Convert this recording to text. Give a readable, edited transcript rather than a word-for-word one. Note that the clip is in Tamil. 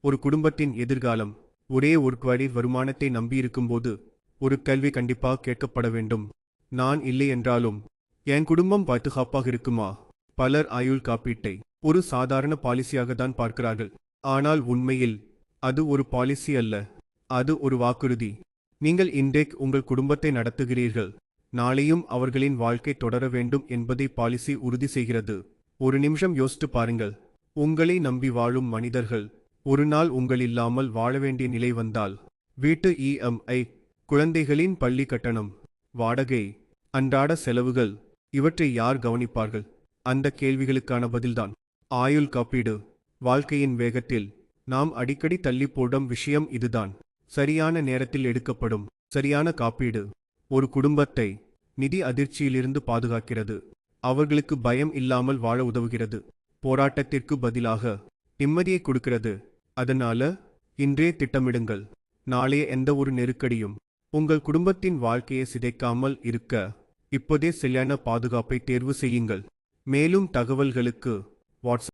ஒரு குடும்பத்தின் எதிர்காலம் ஒரே ஒரு வழி வருமானத்தை நம்பியிருக்கும்போது ஒரு கேள்வி கண்டிப்பாக கேட்கப்பட வேண்டும். நான் இல்லை என்றாலும் என் குடும்பம் பாதுகாப்பாக இருக்குமா? பலர் ஆயுள் காப்பீட்டை ஒரு சாதாரண பாலிசியாக தான் பார்க்கிறார்கள். ஆனால் உண்மையில் அது ஒரு பாலிசி அல்ல, அது ஒரு வாக்குறுதி. நீங்கள் இன்றைக்கு உங்கள் குடும்பத்தை நடத்துகிறீர்கள், நாளையும் அவர்களின் வாழ்க்கை தொடர வேண்டும் என்பதை பாலிசி உறுதி செய்கிறது. ஒரு நிமிஷம் யோசித்து பாருங்கள். உங்களை நம்பி வாழும் மனிதர்கள் ஒரு நாள் உங்கள் இல்லாமல் வாழ வேண்டிய நிலை வந்தால், வீட்டு இஎம்ஐ, குழந்தைகளின் பள்ளி கட்டணம், வாடகை, அன்றாட செலவுகள், இவற்றை யார் கவனிப்பார்கள்? அந்த கேள்விகளுக்கான பதில்தான் ஆயுள் காப்பீடு. வாழ்க்கையின் வேகத்தில் நாம் அடிக்கடி தள்ளி போடும் விஷயம் இதுதான். சரியான நேரத்தில் எடுக்கப்படும் சரியான காப்பீடு ஒரு குடும்பத்தை நிதி அதிர்ச்சியிலிருந்து பாதுகாக்கிறது. அவர்களுக்கு பயம் இல்லாமல் வாழ உதவுகிறது. போராட்டத்திற்கு பதிலாக நிம்மதியை கொடுக்கிறது. அதனால இன்றே திட்டமிடுங்கள். நாளைய எந்த ஒரு நெருக்கடியும் உங்கள் குடும்பத்தின் வாழ்க்கையை சிதைக்காமல் இருக்க இப்போதே சரியான பாதுகாப்பை தேர்வு செய்யுங்கள். மேலும் தகவல்களுக்கு வாட்ஸ்அப்